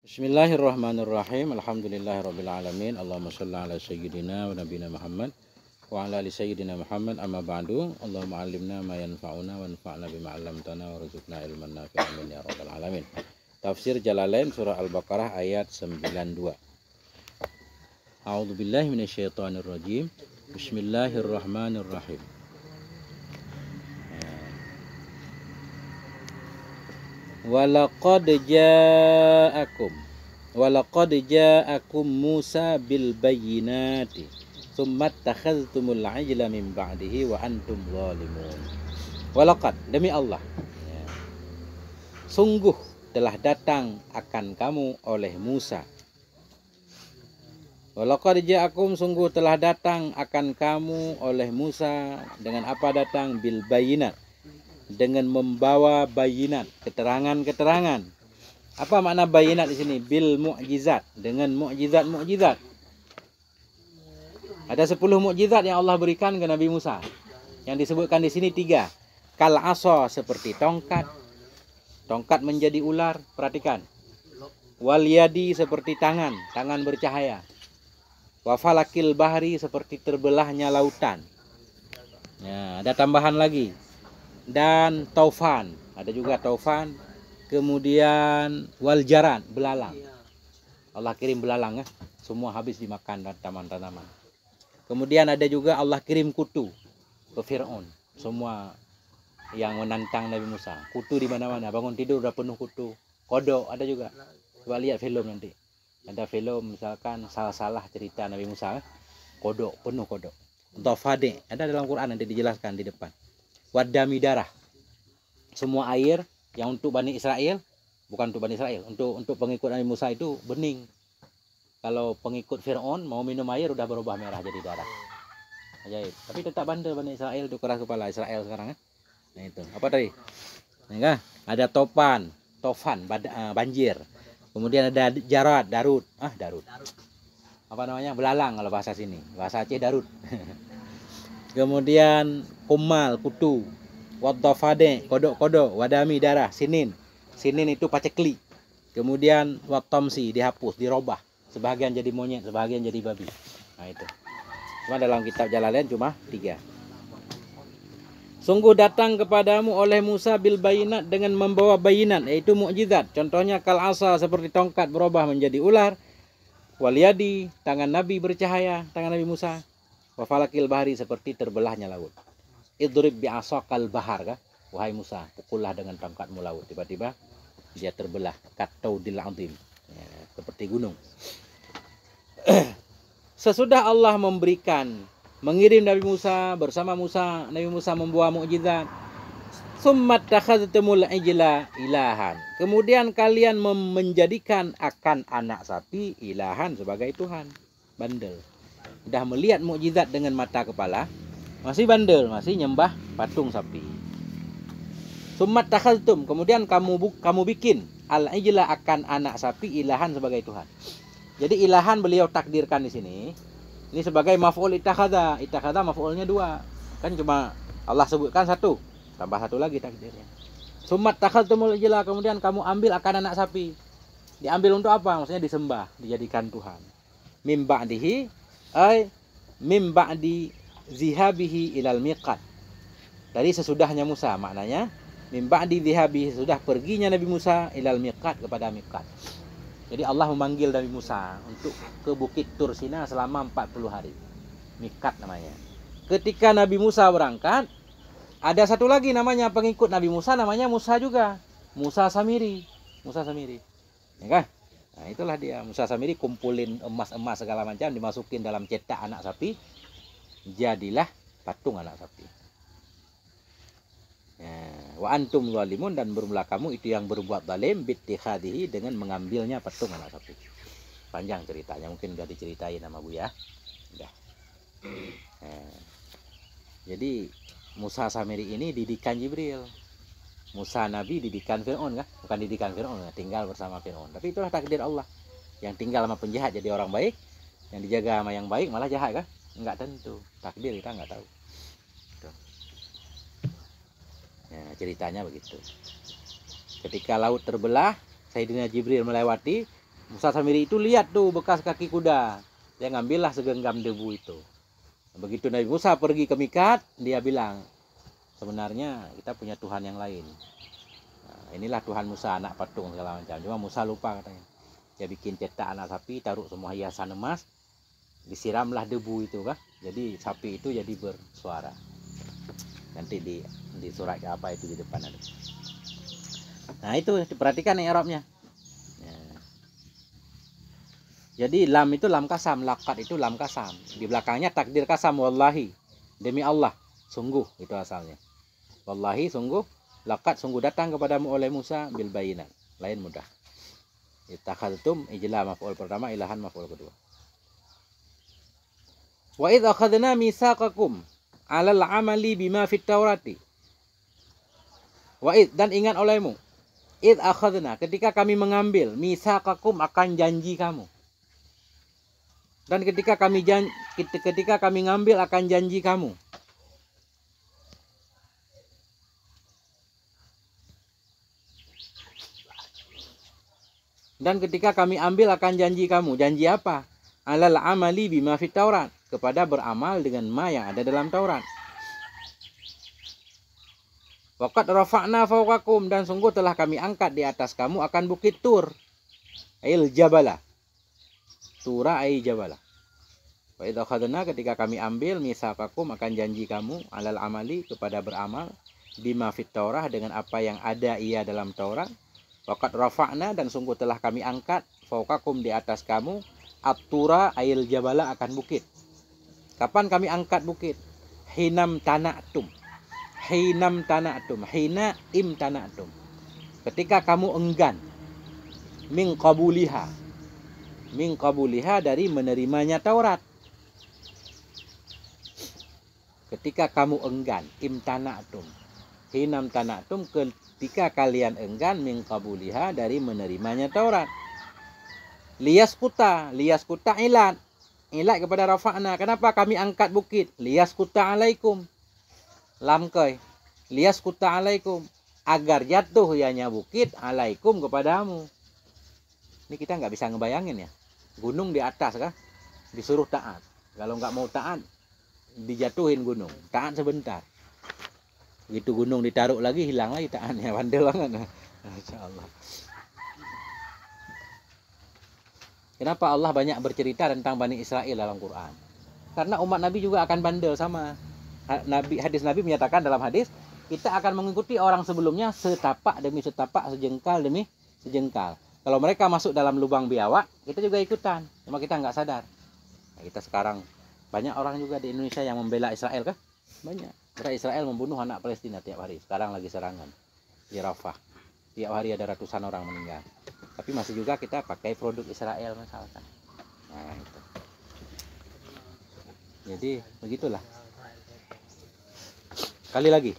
Bismillahirrahmanirrahim. Alhamdulillahirabbil alamin. Allahumma shalli ala sayyidina wa nabiyina Muhammad wa ala ali sayyidina Muhammad, amma ba'du. Allahumma 'allimna ma yanfa'una wa anfa'na bima 'allamtana warzuqna ilman nafi'an amin ya rabbal alamin. Tafsir Jalalain surah Al-Baqarah ayat 92. A'udzubillahi minasyaitonir rajim. Bismillahirrahmanirrahim. Walaqad ja'akum Musa bil bayyinati tsumma takhaztumul 'ijla min ba'dihi wa antum zalimun. Walaqad, demi Allah, sungguh telah datang akan kamu oleh Musa. Walaqad ja'akum, sungguh telah datang akan kamu oleh Musa dengan apa datang? Bil bayyinat, dengan membawa bayinat, keterangan-keterangan. Apa makna bayinat di sini? Bil mu'jizat, dengan mu'jizat-mu'jizat. Ada 10 mu'jizat yang Allah berikan ke Nabi Musa. Yang disebutkan di sini 3. Kal asa, seperti tongkat. Tongkat menjadi ular, perhatikan. Wal yadi, seperti tangan, tangan bercahaya. Wa falakil bahri, seperti terbelahnya lautan. Ya, ada tambahan lagi. Dan taufan, ada juga taufan. Kemudian waljaran, belalang. Allah kirim belalang, ya. Semua habis dimakan dan tanaman-tanaman. Kemudian ada juga Allah kirim kutu ke Fir'aun. Semua yang menantang Nabi Musa. Kutu di mana-mana, bangun tidur udah penuh kutu. Kodok ada juga. Coba lihat film nanti. Ada film misalkan salah-salah cerita Nabi Musa, kodok, penuh kodok. Dhafadi, ada dalam Quran nanti dijelaskan di depan. Wadami, darah. Semua air yang untuk Bani Israel, bukan untuk Bani Israel, untuk pengikut Nabi Musa itu bening. Kalau pengikut Fir'aun mau minum air udah berubah merah jadi darah. Ajaib. Tapi tetap bandel Bani Israel, itu keras kepala Israel sekarang, ya. Nah itu. Apa tadi? Nah, ada tofan, banjir. Kemudian ada jarat, darut. Darut. Apa namanya? Belalang kalau bahasa sini. Bahasa Aceh darut. Kemudian kumal, kutu. Wadafade, kodok-kodok. Wadami, darah. Sinin itu pacekli. Kemudian watomsi, dihapus, dirobah. Sebagian jadi monyet, sebagian jadi babi. Nah itu. Cuma dalam kitab Jalalain cuma 3. Sungguh datang kepadamu oleh Musa bil bayinat, dengan membawa bayinat, yaitu mukjizat. Contohnya kal asa, seperti tongkat berubah menjadi ular. Wal yadi, tangan Nabi bercahaya, tangan Nabi Musa. Wa falakil bahri, seperti terbelahnya laut. Idrib bi asaqal bahar, kah? Wahai Musa, pukullah dengan tongkatmu laut. Tiba-tiba dia terbelah, kataudil azim, ya, seperti gunung. Sesudah Allah mengirim Nabi Musa, bersama Musa, Nabi Musa membawa mukjizat. Summat takhaztumul ijla ilahan. Kemudian kalian menjadikan akan anak sapi ilahan, sebagai Tuhan. Bandel. Sudah melihat mukjizat dengan mata kepala, masih bandel, masih nyembah patung sapi. Summat takhaztum, kemudian kamu bikin al-ijla, akan anak sapi, ilahan, sebagai Tuhan. Jadi ilahan beliau takdirkan di sini. Ini sebagai maf'ul ittakhadha. Ittakhadha maf'ulnya 2. Kan cuma Allah sebutkan 1, tambah 1 lagi takdirnya. Summat takhaztumul ijla, kemudian kamu ambil akan anak sapi. Diambil untuk apa? Maksudnya disembah, dijadikan Tuhan. Mim ba'dihi, ay mim ba'di zihabihi ilal miqat. Dari sesudahnya Musa, maknanya mim ba'di zihabihi, sudah perginya Nabi Musa ilal miqat, kepada miqat. Jadi Allah memanggil Nabi Musa untuk ke Bukit Tur Sina selama 40 hari. Miqat namanya. Ketika Nabi Musa berangkat, ada satu lagi namanya pengikut Nabi Musa, namanya Musa juga. Musa Samiri. Ya kan? Nah, itulah dia. Musa Samiri kumpulin emas-emas segala macam, dimasukin dalam cetak anak sapi. Jadilah patung anak sapi. Ya, wa antum zalimun, dan bermula kamu itu yang berbuat zalim, bittikhadihi, dengan mengambilnya patung anak sapi. Panjang ceritanya, mungkin udah diceritain sama Buya. Udah. Jadi Musa Samiri ini didikan Jibril. Musa Nabi didikan Fir'aun, kan? Bukan didikan Fir'aun, tinggal bersama Fir'aun. Tapi itulah takdir Allah. Yang tinggal sama penjahat jadi orang baik, yang dijaga sama yang baik malah jahat, kan? Enggak tentu. Takdir kita enggak tahu. Ya, ceritanya begitu. Ketika laut terbelah, Sayyidina Jibril melewati, Musa Samiri itu lihat tuh bekas kaki kuda. Dia ngambillah segenggam debu itu. Begitu Nabi Musa pergi ke Mikat, dia bilang, sebenarnya kita punya Tuhan yang lain. Nah, inilah Tuhan Musa, anak patung segala macam. Cuma Musa lupa katanya. Dia bikin cetak anak sapi, taruh semua hiasan emas, disiramlah debu itu kah. Jadi sapi itu jadi bersuara. Nanti di surat apa itu di depan ada. Nah itu diperhatikan nih Arabnya. Jadi lam itu lam kasam, laqad itu lam kasam. Di belakangnya takdir kasam, wallahi, demi Allah, sungguh itu asalnya. Wallahi sungguh, laqad sungguh datang kepadamu oleh Musa bil bayinat. Lain mudah. Ittakhadtum ijla maf'ul pertama, ilahan maf'ul kedua. Wa idz akhadna mitsaqakum 'alal 'amali bima fit Taurati. Wa idz, dan ingat olehmu. Idz akhadna, ketika kami mengambil mitsaqakum akan janji kamu. Dan ketika kami ngambil akan janji kamu. Dan ketika kami ambil akan janji kamu. Janji apa? Alal amali bima fit Taurat. Kepada beramal dengan ma yang ada dalam Taurat. Waqad rafa'na fawqakum, dan sungguh telah kami angkat di atas kamu akan bukit Tur. Ail Jabala. Tura ai Jabala. Wa idza khadna, ketika kami ambil misaqakum akan janji kamu alal amali kepada beramal bima fit Taurah dengan apa yang ada ia dalam Taurat. Waqad rafa'na, dan sungguh telah kami angkat fawqakum di atas kamu at-tura ail Jabala akan bukit. Kapan kami angkat bukit? Hinam tana'tum. Hinam tana'tum. Hina im tana'tum. Ketika kamu enggan. Min qabuliha. Min qabuliha, dari menerimanya Taurat. Ketika kamu enggan. Im tana'tum. Hinam tana'tum, ketika kalian enggan min qabuliha, dari menerimanya Taurat. Liyas kuta ilat. Ilat kepada rafa'na. Kenapa kami angkat bukit? Liyas kuta alaikum. Lamkai. Liyas kuta alaikum. Agar jatuh ianya bukit alaikum kepadamu. Ini kita nggak bisa ngebayangin ya. Gunung di atas kah? Disuruh taat. Kalau nggak mau taat, dijatuhin gunung. Taat sebentar. Begitu gunung ditaruh lagi, hilang lagi taatnya. Bandel banget. Masya Allah. Kenapa Allah banyak bercerita tentang Bani Israel dalam Quran? Karena umat Nabi juga akan bandel sama. Hadis Nabi menyatakan dalam hadis, kita akan mengikuti orang sebelumnya setapak demi setapak, sejengkal demi sejengkal. Kalau mereka masuk dalam lubang biawak, kita juga ikutan. Cuma kita nggak sadar. Nah, kita sekarang, banyak orang juga di Indonesia yang membela Israel kah? Banyak. Karena Israel membunuh anak Palestina tiap hari. Sekarang lagi serangan di Rafah. Tiap hari ada ratusan orang meninggal. Tapi masih juga kita pakai produk Israel misalkan. Nah itu. Jadi begitulah. Sekali lagi.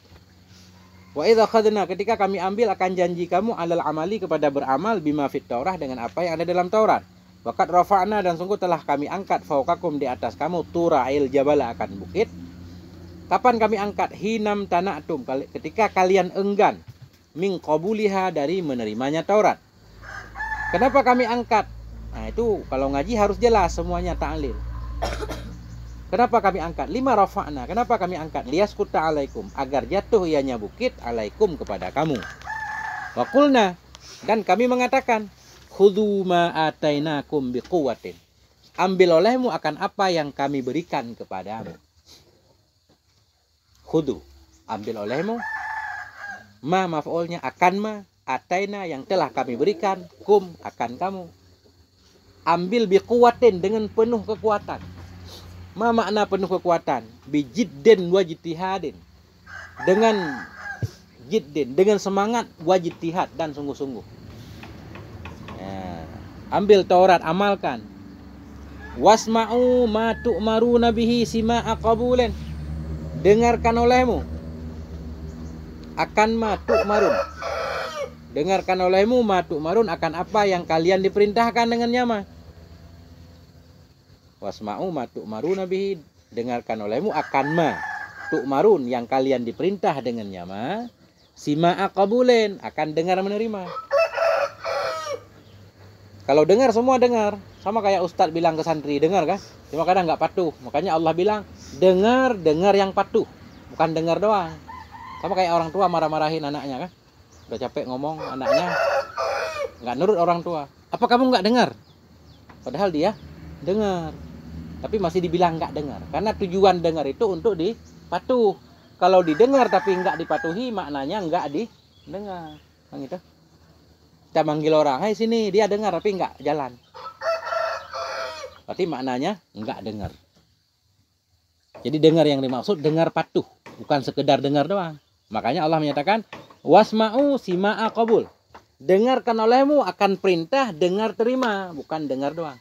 Wa idza khadna, ketika kami ambil akan janji kamu alal amali kepada beramal bima fit Taurah dengan apa yang ada dalam Taurat. Waqad rafa'na, dan sungguh telah kami angkat fawqakum di atas kamu tura'il jabala akan bukit. Kapan kami angkat? Hinam tana'tum, ketika kalian enggan min qabuliha, dari menerimanya Taurat. Kenapa kami angkat? Nah itu kalau ngaji harus jelas semuanya ta'lil. Kenapa kami angkat? Lima rafa'na. Kenapa kami angkat? Liyaskuta alaikum, agar jatuh ianya bukit alaikum kepada kamu. Wa qulna, dan kami mengatakan, khudhu ma atainakum biquwatin. Ambil olehmu akan apa yang kami berikan kepadamu. Khudhu, ambil olehmu. Ma maf'ulnya akan ma, ataina yang telah kami berikan, kum akan kamu. Ambil biquwatin, dengan penuh kekuatan. Ma makna penuh kekuatan? Bijiddin wa jitihadin. Dengan jiddin, dengan semangat, wa jitihad, dan sungguh-sungguh. Ya. Ambil Taurat, amalkan. Wasma'u ma tu'maruna bihi sima'a qabulen. Dengarkan olehmu akan ma tu'marun. Dengarkan olehmu ma tu'marun, akan apa yang kalian diperintahkan dengannya mah. Wasma'u ma tu'maruna bihi, dengarkan olehmu akan ma tu'marun, yang kalian diperintah dengannya mah. Sima'a qabulen, akan dengar menerima. Kalau dengar semua dengar, sama kayak ustadz bilang ke santri, dengar kan? Cuma kadang nggak patuh. Makanya Allah bilang, dengar yang patuh, bukan dengar doang. Sama kayak orang tua marah-marahin anaknya kan? Udah capek ngomong, anaknya nggak nurut orang tua. Apa kamu nggak dengar? Padahal dia dengar, tapi masih dibilang nggak dengar. Karena tujuan dengar itu untuk dipatuh. Kalau didengar tapi nggak dipatuhi, maknanya nggak didengar. Kan gitu. Kita manggil orang, hai sini, dia dengar tapi nggak jalan. Berarti maknanya nggak dengar. Jadi dengar yang dimaksud dengar patuh, bukan sekedar dengar doang. Makanya Allah menyatakan wasma'u sima'a qabul. Dengarkan olehmu akan perintah, dengar terima, bukan dengar doang.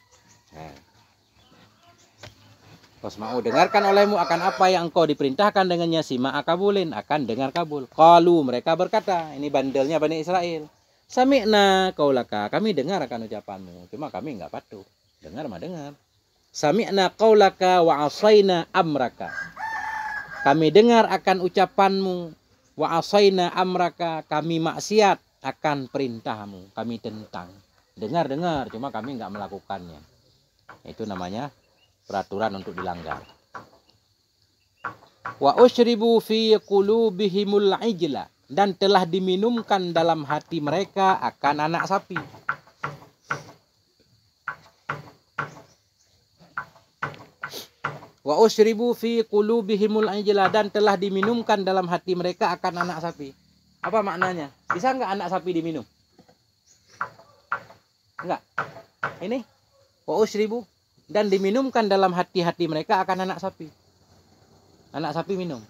Nah. Wasma'u, dengarkan olehmu akan apa yang engkau diperintahkan dengannya, sima'a kabulin, akan dengar kabul. Qalu, mereka berkata, ini bandelnya Bani Israel. Sami'na qaulaka, kami dengar akan ucapanmu, cuma kami enggak patuh. Dengar mah dengar. Sami'na qaulaka wa asaina amraka. Kami dengar akan ucapanmu, wa asaina amraka, kami maksiat akan perintahmu, kami tentang. Dengar, cuma kami enggak melakukannya. Itu namanya peraturan untuk dilanggar. Wa usyribu fi qulubihimul ijla, dan telah diminumkan dalam hati mereka akan anak sapi. Wa usyribu fi qulubihimul ijla, dan telah diminumkan dalam hati mereka akan anak sapi. Apa maknanya? Bisa nggak anak sapi diminum? Enggak. Ini wa usyribu, dan diminumkan dalam hati-hati mereka akan anak sapi. Anak sapi minum.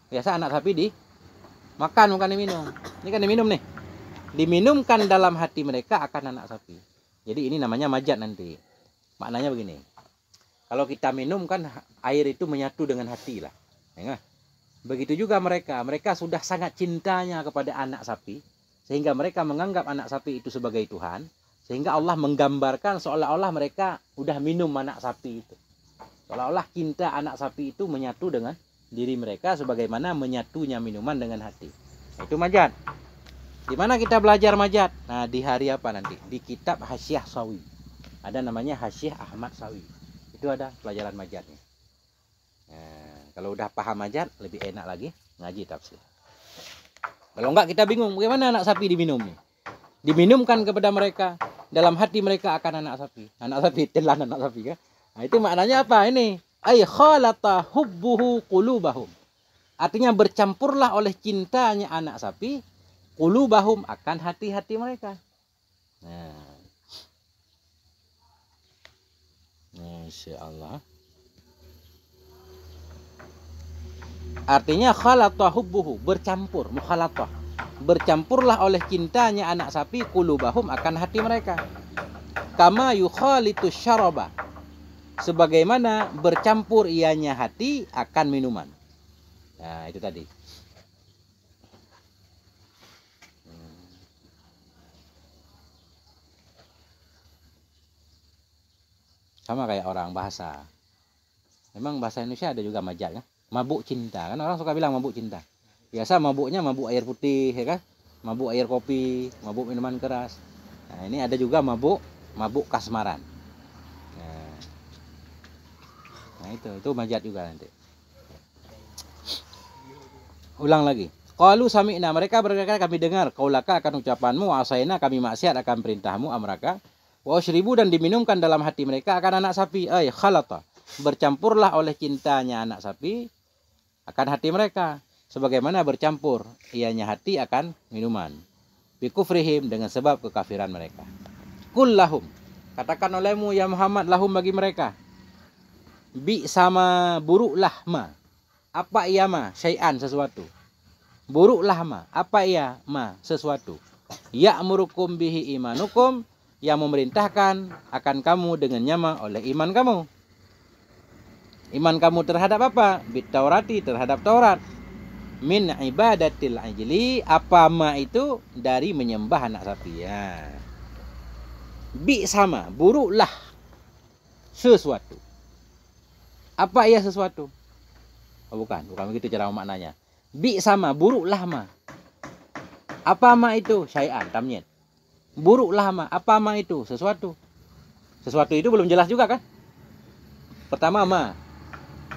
Biasa anak sapi dimakan, bukan diminum. Ini kan diminum nih. Diminumkan dalam hati mereka akan anak sapi. Jadi ini namanya majat nanti. Maknanya begini. Kalau kita minum kan air itu menyatu dengan hati lah. Ya, begitu juga mereka. Mereka sudah sangat cintanya kepada anak sapi. Sehingga mereka menganggap anak sapi itu sebagai Tuhan. Sehingga Allah menggambarkan seolah-olah mereka udah minum anak sapi itu. Seolah-olah cinta anak sapi itu menyatu dengan diri mereka sebagaimana menyatunya minuman dengan hati. Itu majat. Di mana kita belajar majat? Nah, di hari apa nanti? Di kitab Hasyiah Sawi. Ada namanya Hasyiah Ahmad Sawi. Itu ada pelajaran majatnya. Nah, kalau udah paham majat, lebih enak lagi ngaji tafsir. Kalau enggak kita bingung, bagaimana anak sapi diminum nih? Diminumkan kepada mereka, dalam hati mereka akan anak sapi. Anak sapi, telan anak sapi kan? Nah, itu maknanya apa ini? Ay khalata hubbuhu qulubahum. Artinya bercampurlah oleh cintanya anak sapi qulubahum, akan hati-hati mereka. Nah. Insyaallah. Artinya khalata hubbuhu, bercampur, mukhalatah. Bercampurlah oleh cintanya anak sapi qulubahum, akan hati mereka. Kama yukhalitu syaraba, sebagaimana bercampur ianya hati akan minuman. Nah, itu tadi. Sama kayak orang bahasa. Memang bahasa Indonesia ada juga majat kan? Mabuk cinta. Kan orang suka bilang mabuk cinta. Biasa mabuknya mabuk air putih, ya kan? Mabuk air kopi, mabuk minuman keras. Nah, ini ada juga mabuk kasmaran. Nah, itu majat juga nanti. Ulang lagi. Qalu sami'na, mereka berkata kami dengar, qaulaka akan ucapanmu, wa asaina kami maksiat akan perintahmu, amraka. Wa usyribu, dan diminumkan dalam hati mereka akan anak sapi. Ay khalata, bercampurlah oleh cintanya anak sapi akan hati mereka, sebagaimana bercampur ianya hati akan minuman. Bi kufrihim, dengan sebab kekafiran mereka. Qul lahum, katakan olehmu ya Muhammad, lahum bagi mereka. Bi sama buruklah ma, apa ia ma, syai'an sesuatu. Buruklah ma, apa ia ma, sesuatu. Ya'murukum bihi imanukum, yang memerintahkan akan kamu dengan nyama oleh iman kamu. Iman kamu terhadap apa? Bit Taurati, terhadap Taurat. Min ibadatil ajli, apa ma itu? Dari menyembah anak sapi. Ya. Bi sama, buruklah sesuatu. Apa ia sesuatu? Oh, bukan begitu cara maknanya. Bi sama, buruklah ma. Apa ma itu? Syai'an, tamyin. Buruklah ma. Apa ma itu? Sesuatu. Sesuatu itu belum jelas juga kan? Pertama ma.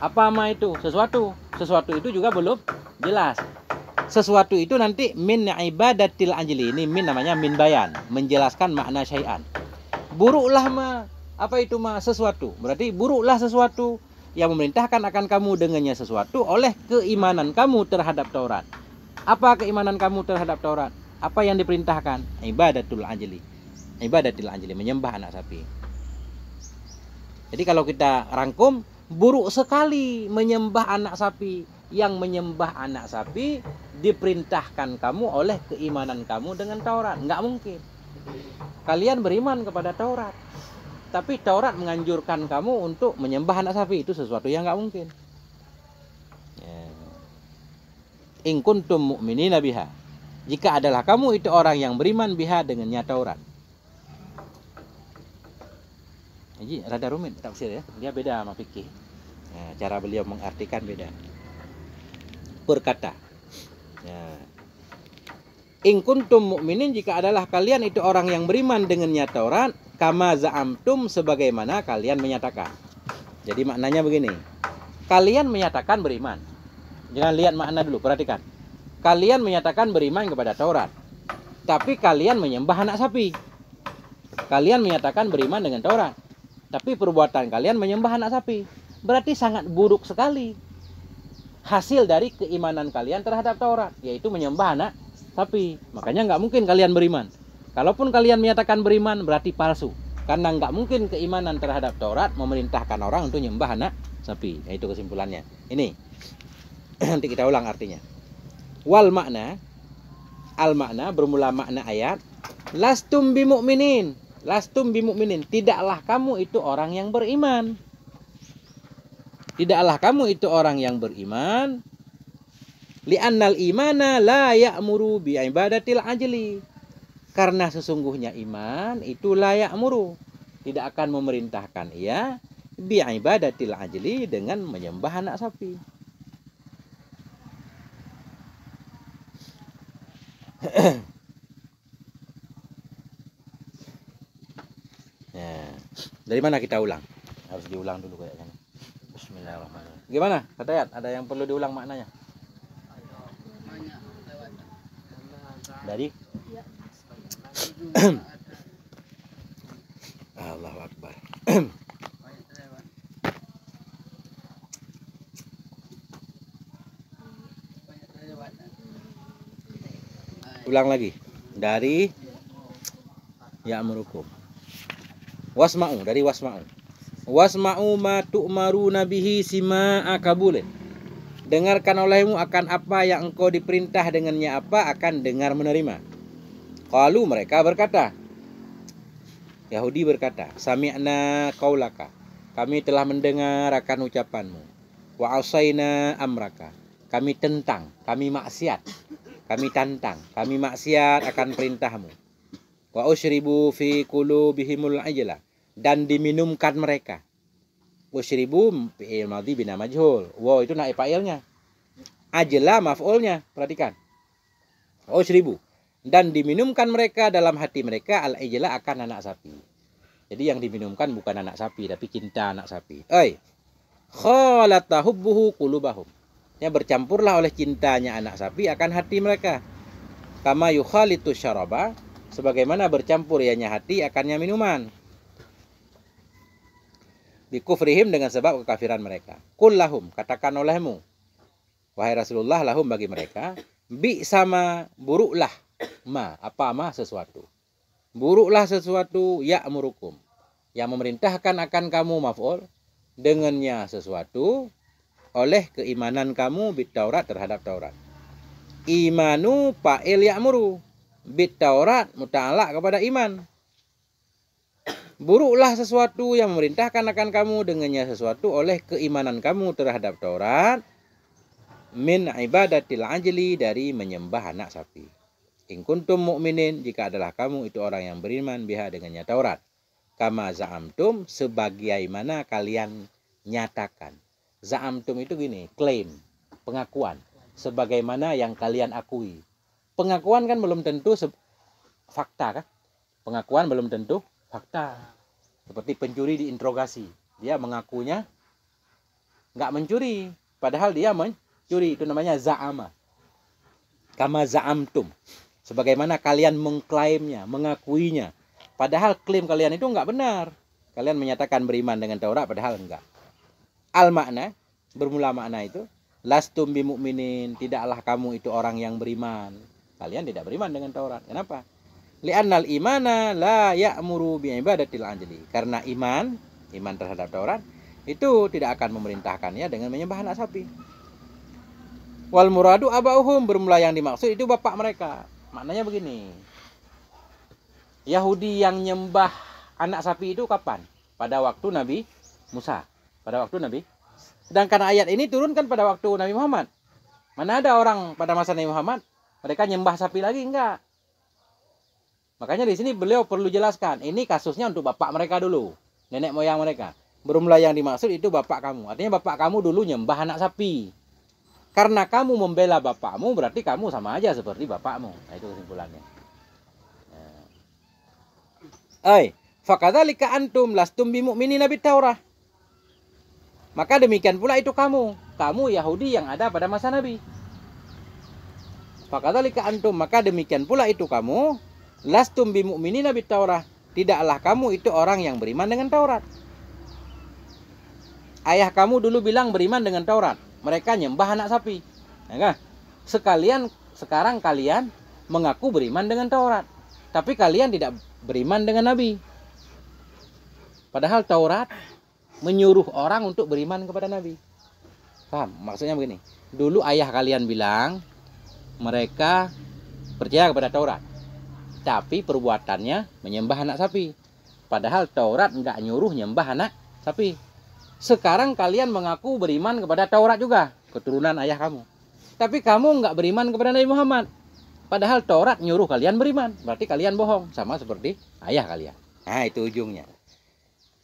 Apa ma itu? Sesuatu. Sesuatu itu juga belum jelas. Sesuatu itu nanti min ibadatil ajli. Ini min namanya min bayan, menjelaskan makna syai'an. Buruklah ma. Apa itu ma? Sesuatu. Berarti buruklah sesuatu yang memerintahkan akan kamu dengannya sesuatu oleh keimanan kamu terhadap Taurat. Apa keimanan kamu terhadap Taurat? Apa yang diperintahkan? Ibadatul ajli. Ibadatil ajli, menyembah anak sapi. Jadi kalau kita rangkum, buruk sekali menyembah anak sapi. Yang menyembah anak sapi diperintahkan kamu oleh keimanan kamu dengan Taurat. Enggak mungkin. Kalian beriman kepada Taurat, tapi Taurat menganjurkan kamu untuk menyembah anak sapi. Itu sesuatu yang enggak mungkin. In kuntum mu'minina biha. Jika adalah kamu itu orang yang beriman biha dengannya Taurat. Jadi rada rumit tafsir ya. Dia beda sama fikih. Nah, cara beliau mengartikan beda. Berkata, ya. In kuntum mu'minin, jika adalah kalian itu orang yang beriman dengannya Taurat, kama za'amtum, sebagaimana kalian menyatakan. Jadi maknanya begini. Kalian menyatakan beriman. Jangan lihat makna dulu, perhatikan. Kalian menyatakan beriman kepada Taurat, tapi kalian menyembah anak sapi. Kalian menyatakan beriman dengan Taurat, tapi perbuatan kalian menyembah anak sapi. Berarti sangat buruk sekali hasil dari keimanan kalian terhadap Taurat, yaitu menyembah anak sapi. Makanya nggak mungkin kalian beriman. Kalaupun kalian menyatakan beriman, berarti palsu. Karena nggak mungkin keimanan terhadap Taurat memerintahkan orang untuk menyembah anak sapi. Nah, itu kesimpulannya. Ini nanti kita ulang artinya. Wal makna, al makna bermula makna ayat, lastum bimu'minin. Lastum bimu'minin, tidaklah kamu itu orang yang beriman. Tidaklah kamu itu orang yang beriman. Li'annal imana la ya'muru bi ibadatil ajli. Karena sesungguhnya iman itu la ya'muru, tidak akan memerintahkan ia bi ibadatil ajli, dengan menyembah anak sapi. Nah, dari mana kita ulang? Harus diulang dulu kayaknya. Bismillahirrahmanirrahim. Gimana? Kata ada yang perlu diulang maknanya? Dari Allahu Akbar. Ulang lagi. Dari ya'murukum. Wasma'u, dari wasma'u. Wasma'u ma tu'maruna bihi sima'a kabulin. Dengarkan olehmu akan apa yang engkau diperintah dengannya apa, akan dengar menerima. Qalu, mereka berkata, Yahudi berkata, sami'na qaulaka, kami telah mendengar akan ucapanmu. Wa asaina amraka, kami tentang, kami maksiat, kami tantang, kami maksiat akan perintahmu. Wa usyribu fi qulubihimul ajla, dan diminumkan mereka. Usyribu fi'il madhi bina majhul. Wa itu naib fa'ilnya. Ajla maf'ulnya, perhatikan. Usyribu, dan diminumkan mereka dalam hati mereka al-ajla akan anak sapi. Jadi yang diminumkan bukan anak sapi, tapi cinta anak sapi. Khalata hubbuhu qulubahum. Ya, bercampurlah oleh cintanya anak sapi akan hati mereka. Kama yukhalitu syaraba, sebagaimana bercampur ianya hati akannya minuman. Bikufrihim, dengan sebab kekafiran mereka. Qul lahum, katakan olehmu, wahai Rasulullah, lahum, bagi mereka, bi sama, buruklah, ma, apa ma, sesuatu. Buruklah sesuatu, ya'murukum, yang memerintahkan akan kamu, maf'ul, dengannya sesuatu, oleh keimanan kamu bit Taurat, terhadap Taurat. Imanu fa'il ya'muru, bit Taurat muta'alaq kepada iman. Buruklah sesuatu yang memerintahkan akan kamu dengannya sesuatu oleh keimanan kamu terhadap Taurat, min ibadatil ajli, dari menyembah anak sapi. In kuntum mu'minin, jika adalah kamu itu orang yang beriman biha dengannya Taurat. Kama za'amtum, sebagaimana kalian nyatakan. Za'amtum itu gini, klaim, pengakuan, sebagaimana yang kalian akui. Pengakuan kan belum tentu fakta kan? Pengakuan belum tentu fakta. Seperti pencuri diinterogasi. Dia mengakunya nggak mencuri. Padahal dia mencuri. Itu namanya za'ama. Kama za'amtum. Sebagaimana kalian mengklaimnya, mengakuinya. Padahal klaim kalian itu nggak benar. Kalian menyatakan beriman dengan Taurat, padahal enggak. Al-makna, bermula makna itu. Lastum bimu'minin. Tidaklah kamu itu orang yang beriman. Kalian tidak beriman dengan Taurat. Kenapa? Li'annal imana la ya'muru bi'ibadatil anjali. Karena iman terhadap Taurat, itu tidak akan memerintahkannya dengan menyembah anak sapi. Wal muradu abauhum, bermula yang dimaksud itu bapak mereka. Maknanya begini. Yahudi yang nyembah anak sapi itu kapan? Pada waktu Nabi Musa. Pada waktu Nabi. Sedangkan ayat ini turunkan pada waktu Nabi Muhammad. Mana ada orang pada masa Nabi Muhammad mereka nyembah sapi lagi? Enggak. Makanya di sini beliau perlu jelaskan, ini kasusnya untuk bapak mereka dulu, nenek moyang mereka. Bermula yang dimaksud itu bapak kamu. Artinya bapak kamu dulu nyembah anak sapi. Karena kamu membela bapakmu, berarti kamu sama aja seperti bapakmu. Nah, itu kesimpulannya. Fakadzalika antum lastum bimu'minina bit-Taurah. Maka demikian pula itu kamu Yahudi yang ada pada masa Nabi. Fakadzalika antum, maka demikian pula itu kamu lastum bimu'minina bit-Taurah. Tidaklah kamu itu orang yang beriman dengan Taurat. Ayah kamu dulu bilang beriman dengan Taurat. Mereka nyembah anak sapi. Ya, sekarang kalian mengaku beriman dengan Taurat. Tapi kalian tidak beriman dengan Nabi. Padahal Taurat menyuruh orang untuk beriman kepada Nabi. Paham? Maksudnya begini. Dulu ayah kalian bilang mereka percaya kepada Taurat. Tapi perbuatannya menyembah anak sapi. Padahal Taurat enggak nyuruh nyembah anak sapi. Sekarang kalian mengaku beriman kepada Taurat juga, keturunan ayah kamu. Tapi kamu enggak beriman kepada Nabi Muhammad. Padahal Taurat nyuruh kalian beriman. Berarti kalian bohong, sama seperti ayah kalian. Nah, itu ujungnya.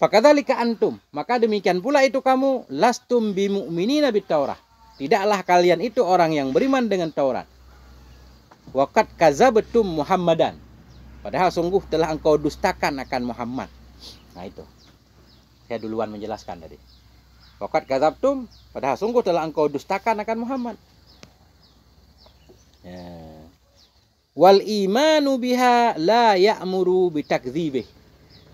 Fakadzalika antum, maka demikian pula itu kamu lastum bimu'minina bit-Taurah. Tidaklah kalian itu orang yang beriman dengan Taurat. Waqad kadzabtum Muhammadan. Padahal sungguh telah engkau dustakan akan Muhammad. Nah itu. Saya duluan menjelaskan tadi. Waqad kadzabtum, padahal sungguh telah engkau dustakan akan Muhammad. Ya. Wal imanu biha la ya'muru bitakdzibih.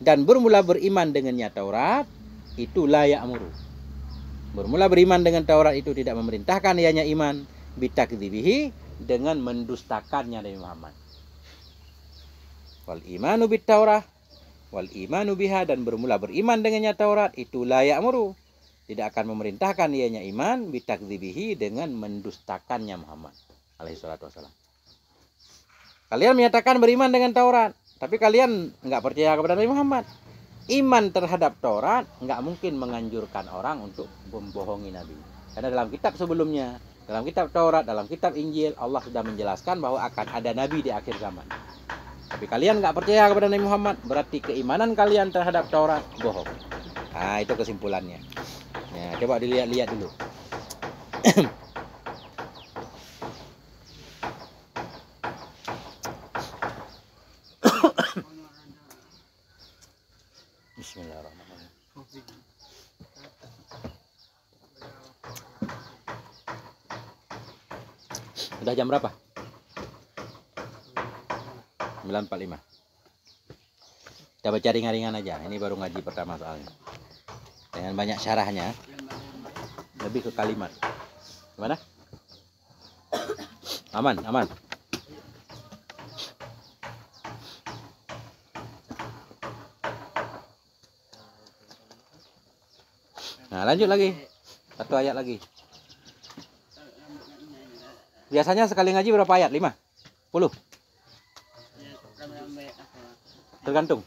Dan bermula beriman dengannya Taurat itu la ya'muru. Bermula beriman dengan Taurat itu tidak memerintahkan ianya iman bitakdzibihi, dengan mendustakannya Nabi Muhammad. Wal imanu bit Taurah wal imanu biha, dan bermula beriman dengannya Taurat itu la ya'muru, tidak akan memerintahkan ianya iman bitakdzibihi, dengan mendustakannya Muhammad alaihi salatu wasallam. Kalian menyatakan beriman dengan Taurat, tapi kalian enggak percaya kepada Nabi Muhammad. Iman terhadap Taurat enggak mungkin menganjurkan orang untuk membohongi Nabi. Karena dalam kitab sebelumnya, dalam kitab Taurat, dalam kitab Injil, Allah sudah menjelaskan bahwa akan ada Nabi di akhir zaman. Tapi kalian nggak percaya kepada Nabi Muhammad, berarti keimanan kalian terhadap Taurat bohong. Nah, itu kesimpulannya. Ya, coba dilihat-lihat dulu. Bismillahirrahmanirrahim. Udah jam berapa? 9.45. Kita baca ringan-ringan aja. Ini baru ngaji pertama soalnya. Dengan banyak syarahnya. Lebih ke kalimat. Gimana? Aman, aman. Nah, lanjut lagi. Satu ayat lagi. Biasanya sekali ngaji berapa ayat? 5? 10? Tergantung.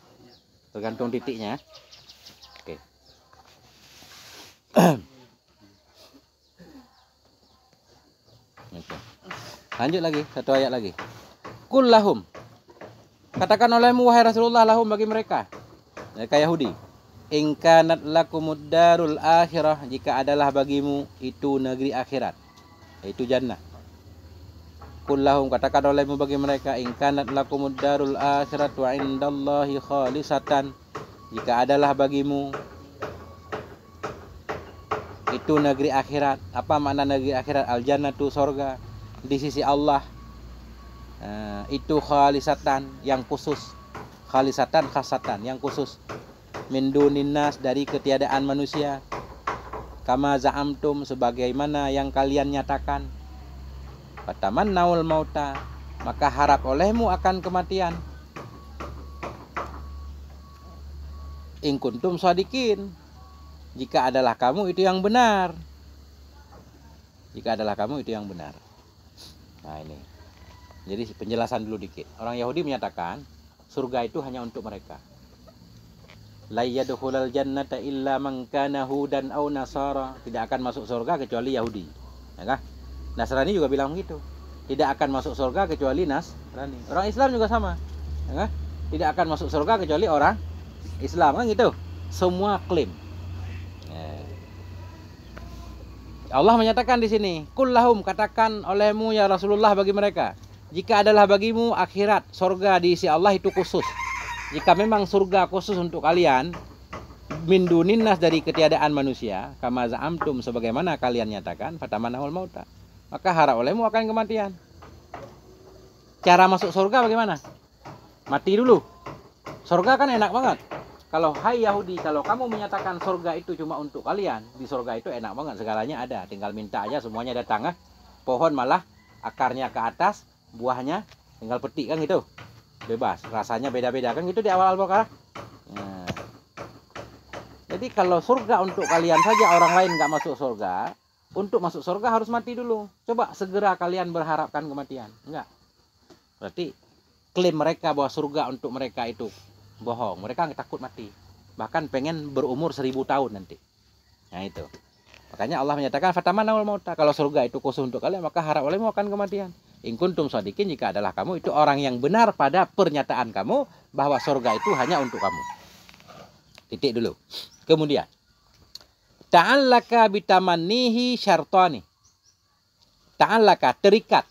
Tergantung titiknya. Oke. Lanjut lagi, satu ayat lagi. Qul lahum. Katakan olehmu wahai Rasulullah lahum, bagi mereka. Mereka Yahudi. In kanat lakumud darul akhirah, jika adalah bagimu itu negeri akhirat, yaitu jannah. Kullahum, katakan olehmu bagi mereka, in kanat lakumud darul akhiratu indallahi khalisatan, jika adalah bagimu itu negeri akhirat. Apa makna negeri akhirat? Al jannatu, sorga di sisi Allah, itu khalisatan, yang khusus. Khalisatan, khasatan, yang khusus. Min dunin nas, dari ketiadaan manusia. Kama za'amtum, sebagaimana yang kalian nyatakan. Fatamannawul mauta, maka harap olehmu akan kematian. In kuntum shadiqin, jika adalah kamu itu yang benar. Jika adalah kamu itu yang benar. Nah ini, jadi penjelasan dulu dikit. Orang Yahudi menyatakan surga itu hanya untuk mereka. La yadkhulul jannata illa man kana hudan aw nasara, tidak akan masuk surga kecuali Yahudi. Ya kan? Nasrani juga bilang begitu. Tidak akan masuk surga kecuali Nasrani. Orang Islam juga sama. Ya kan? Tidak akan masuk surga kecuali orang Islam, kan gitu. Semua klaim. Allah menyatakan di sini, kullahum, katakan olehmu ya Rasulullah bagi mereka, jika adalah bagimu akhirat, surga di sisi Allah itu khusus. Jika memang surga khusus untuk kalian, min dunin nas, dari ketiadaan manusia, kama za'amtum, sebagaimana kalian nyatakan, fatamannawul mauta, maka harap olehmu akan kematian. Cara masuk surga bagaimana? Mati dulu. Surga kan enak banget. Kalau hai Yahudi, kalau kamu menyatakan surga itu cuma untuk kalian, di surga itu enak banget, segalanya ada, tinggal minta aja semuanya datang. Pohon malah akarnya ke atas, buahnya tinggal petik, kan gitu. Bebas, rasanya beda-beda, kan gitu di awal Al-Baqarah. Nah, jadi kalau surga untuk kalian saja, orang lain nggak masuk surga, untuk masuk surga harus mati dulu. Coba segera kalian berharapkan kematian. Enggak. Berarti klaim mereka bahwa surga untuk mereka itu bohong. Mereka takut mati. Bahkan pengen berumur 1000 tahun nanti. Nah itu. Makanya Allah menyatakan fatamannawul mauta. Kalau surga itu khusus untuk kalian, maka harap olehmu akan kematian. In kuntum shadiqin, jika adalah kamu itu orang yang benar pada pernyataan kamu bahwa surga itu hanya untuk kamu. Titik dulu. Kemudian, ta'allaka bitamannihi syartani. Ta'allaka, terikat.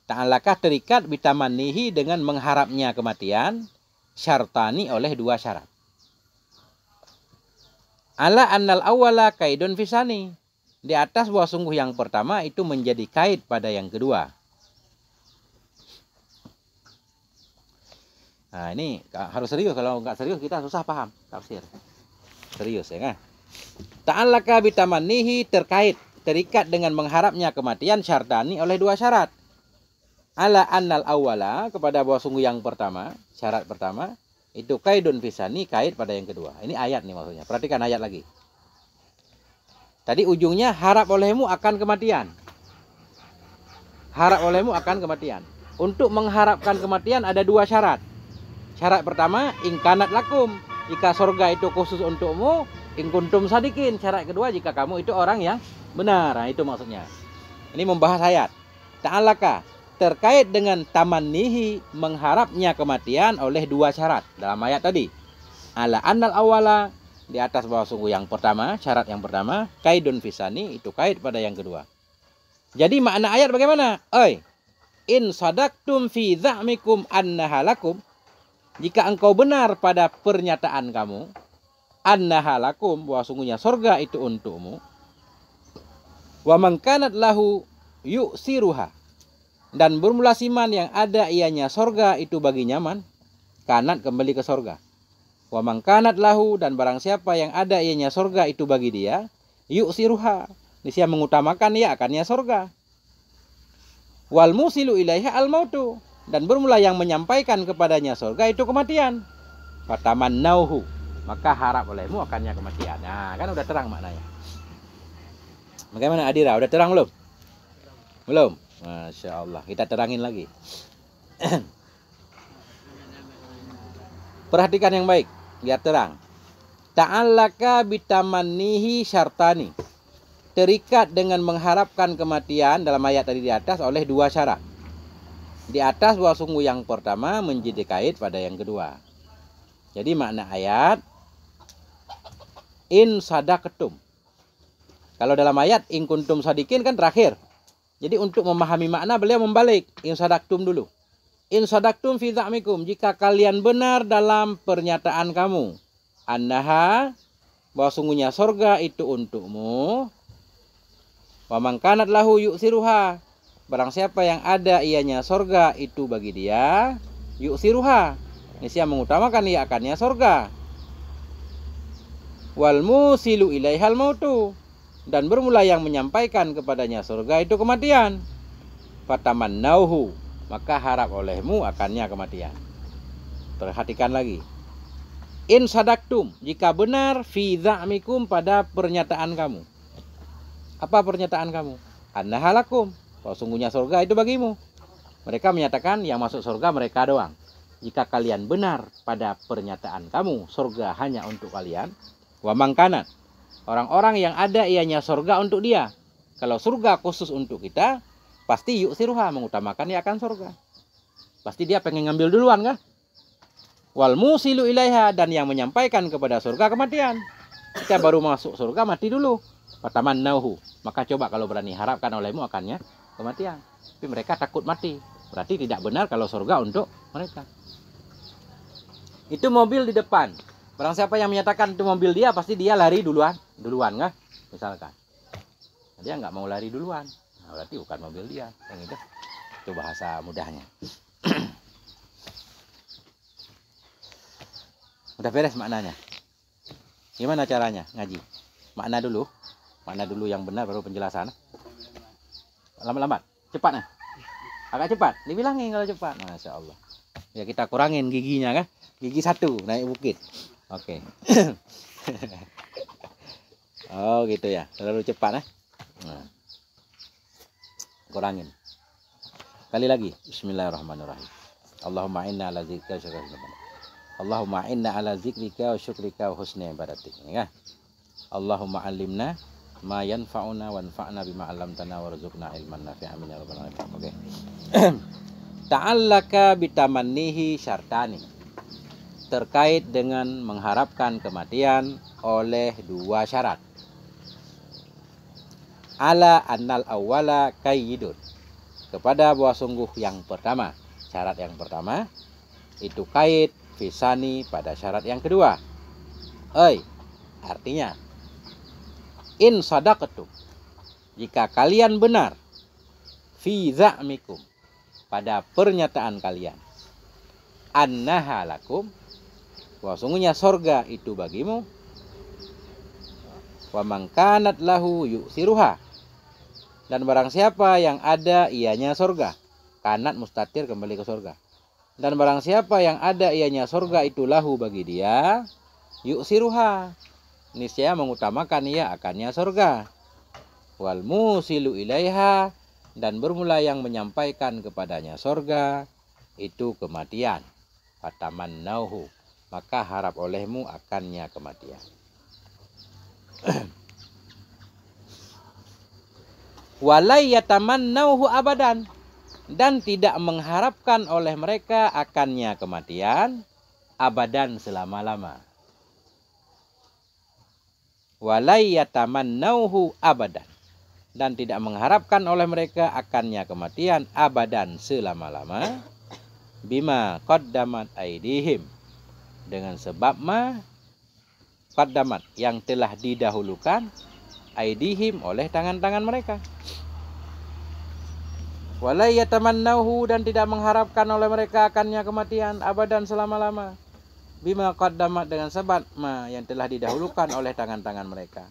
Ta'allaka, terikat bitamannihi, dengan mengharapnya kematian, syartani, oleh dua syarat. Ala annal awwala kaidun fisani, di atas bahwa sungguh yang pertama itu menjadi kait pada yang kedua. Nah ini harus serius, kalau nggak serius kita susah paham tafsir. Serius ya kan? Ta'allaka bitamannihi, terkait, terikat dengan mengharapnya kematian, syartani, oleh dua syarat. Ala annal awwala, kepada bahwa sungguh yang pertama, syarat pertama itu kaidun fisani, kait pada yang kedua. Ini ayat nih maksudnya. Perhatikan ayat lagi. Tadi ujungnya harap olehmu akan kematian. Harap olehmu akan kematian. Untuk mengharapkan kematian ada dua syarat. Syarat pertama, in kanat lakum, jika surga itu khusus untukmu, in kuntum shadiqin. Syarat kedua, jika kamu itu orang yang benar. Nah, itu maksudnya. Ini membahas ayat. Ta'allaka, terkait dengan tamannihi, mengharapnya kematian, oleh dua syarat dalam ayat tadi. Ala annal awala, di atas bahwa sungguh yang pertama, syarat yang pertama, kaidun fisani, itu kait pada yang kedua. Jadi makna ayat bagaimana? Oi, in sadaqtum fi za'mikum annahalakum, jika engkau benar pada pernyataan kamu, annahalakum, bahwa sungguhnya surga itu untukmu, wa man kanat lahu yu'siruha, dan bermula siman yang ada ianya surga itu bagi nyaman, kanat, kembali ke surga. Wa man kanat lahu, dan barang siapa yang ada ianya surga itu bagi dia, yu'siruha, dia mengutamakan ya akannya surga. Wal musilu ilaiha al mautu, dan bermula yang menyampaikan kepadanya surga itu kematian. Fatamannauhu, maka harap olehmu akannya kematian. Nah, kan udah terang maknanya. Bagaimana Adira? Udah terang belum? Belum? Masya Allah. Kita terangin lagi. Perhatikan yang baik, biar terang. Ta'allaka bitamannihi syartani, terikat dengan mengharapkan kematian dalam ayat tadi di atas oleh dua syarat. Di atas bahwa sungguh yang pertama menjadi kait pada yang kedua. Jadi makna ayat in sadaqtum. Kalau dalam ayat in kuntum shadiqin kan terakhir. Jadi untuk memahami makna beliau membalik. In sadaqtum dulu. In sadaqtum fi za'mikum, jika kalian benar dalam pernyataan kamu. Annaha, bahwa sungguhnya sorga itu untukmu. Wa man kanat lahu yu'siruha, barang siapa yang ada ianya sorga itu bagi dia. Yu'siruha, niscaya mengutamakan ia akannya sorga. Wal musilu ilaihal mautu, dan bermula yang menyampaikan kepadanya surga itu kematian. Fatamannauhu, maka harap olehmu akannya kematian. Perhatikan lagi. In sadaqtum, jika benar fi za'mikum, pada pernyataan kamu. Apa pernyataan kamu? Annahalakum, bahwa sungguhnya surga itu bagimu. Mereka menyatakan yang masuk surga mereka doang. Jika kalian benar pada pernyataan kamu, surga hanya untuk kalian. Wa mangkanat, orang-orang yang ada ianya surga untuk dia. Kalau surga khusus untuk kita, pasti yu'siruha, mengutamakan ia akan surga. Pasti dia pengen ngambil duluan kan? Wal musilu ilaiha, dan yang menyampaikan kepada surga kematian. Kita baru masuk surga mati dulu. Fatamannauhu, maka coba kalau berani harapkan olehmu akannya kematian. Tapi mereka takut mati. Berarti tidak benar kalau surga untuk mereka. Itu mobil di depan. Barang siapa yang menyatakan itu mobil dia, pasti dia lari duluan nggak? Misalkan dia nggak mau lari duluan, nah, berarti bukan mobil dia. Yang itu bahasa mudahnya. Udah beres maknanya. Gimana caranya ngaji? Makna dulu yang benar, baru penjelasan. Lambat-lambat, cepat nih. Agak cepat, dibilangin kalau cepat. Masya Allah. Ya kita kurangin giginya kan? Gigi 1 naik bukit. Oke. Oh gitu ya, terlalu cepat nah. Kurangin. Kali lagi. Bismillahirrahmanirrahim. Allahumma inna ala zikrika wa syukrika. Allahumma inna ala zikrika wa syukrika wa husni ibadatik. Ya. Allahumma alimna ma yanfa'una wanfa'na bima 'allamtana warzuqna ilman nafi'an min ya rabbal alamin. Oke. Ta'allaka bitamannihi syartani, terkait dengan mengharapkan kematian oleh 2 syarat. Ala annal awwala kayyidun, kepada bahwa sungguh yang pertama, syarat yang pertama itu kait fisani pada syarat yang kedua. Artinya in sadaqtum, jika kalian benar fi za'mikum, pada pernyataan kalian, annaha lakum, bahwa sungguhnya sorga itu bagimu. Wa man kanat lahu yu'siruha, dan barang siapa yang ada ianya sorga. Kanat mustatir, kembali ke sorga. Dan barang siapa yang ada ianya sorga itu lahu bagi dia, yu'siruha, niscaya mengutamakan ia akannya sorga. Wal musilu ilaiha, dan bermula yang menyampaikan kepadanya sorga itu kematian. Fatamannauhu, maka harap olehmu akannya kematian. Walai yatamannauhu abadan, dan tidak mengharapkan oleh mereka akannya kematian abadan, selama-lama. Walai yatamannauhu abadan, dan tidak mengharapkan oleh mereka akannya kematian abadan, selama-lama. Bima qaddamat aidihim, dengan sebab qaddamat, yang telah didahulukan, aidihim, oleh tangan-tangan mereka. Wala yatamannauhu, dan tidak mengharapkan oleh mereka akannya kematian abadan, selama-lama. Bima qaddamat, dengan sebab yang telah didahulukan oleh tangan-tangan mereka.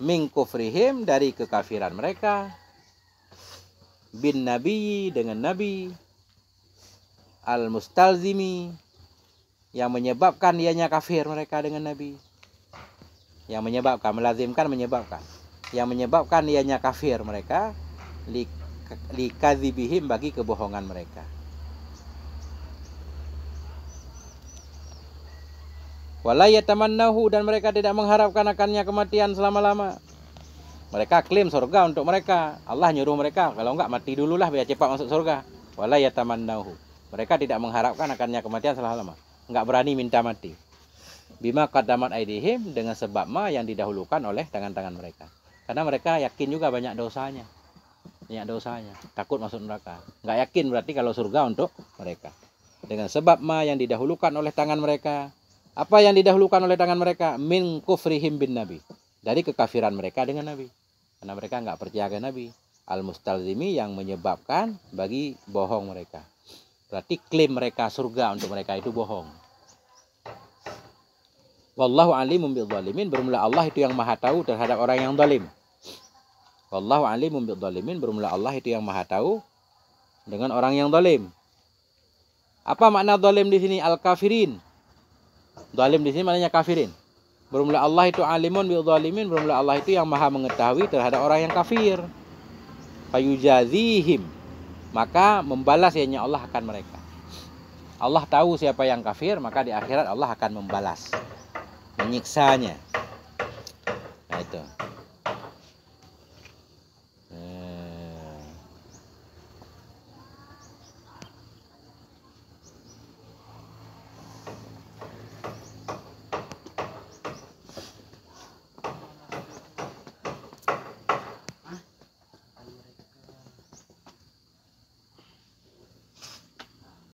Min kufrihim, dari kekafiran mereka. Bin nabi, dengan nabi. Al mustalzimi, yang menyebabkan ianya kafir mereka dengan nabi. Yang menyebabkan, melazimkan, menyebabkan. Yang menyebabkan ianya kafir mereka, likadzibihim, bagi kebohongan mereka. Wala yatamannahu, dan mereka tidak mengharapkan akannya kematian selama-lama. Mereka klaim surga untuk mereka. Allah nyuruh mereka, kalau enggak mati dululah biar cepat masuk surga. Wala yatamannahu, mereka tidak mengharapkan akannya kematian selama-lama. Enggak berani minta mati. Bima qaddamat aidihim, dengan sebab yang didahulukan oleh tangan-tangan mereka. Karena mereka yakin juga banyak dosanya. Takut masuk neraka. Nggak yakin berarti kalau surga untuk mereka. Dengan sebab yang didahulukan oleh tangan mereka. Apa yang didahulukan oleh tangan mereka? Min kufrihim bin nabi. Dari kekafiran mereka dengan nabi. Karena mereka nggak percaya ke nabi. Al-mustalzimi yang menyebabkan bagi bohong mereka. Berarti klaim mereka surga untuk mereka itu bohong. Wallahu alimum bidzalimin. Bermula Allah itu yang maha tahu terhadap orang yang zalim. Wallahu alimum bidzalimin. Bermula Allah itu yang maha tahu dengan orang yang zalim. Apa makna zalim di sini? Al-kafirin. Zalim di sini maknanya kafirin. Bermula Allah itu alimun bidzalimin. Bermula Allah itu yang maha mengetahui terhadap orang yang kafir. Fayujazihim, maka membalas ianya Allah akan mereka. Allah tahu siapa yang kafir, maka di akhirat Allah akan membalas, menyiksanya. Nah itu.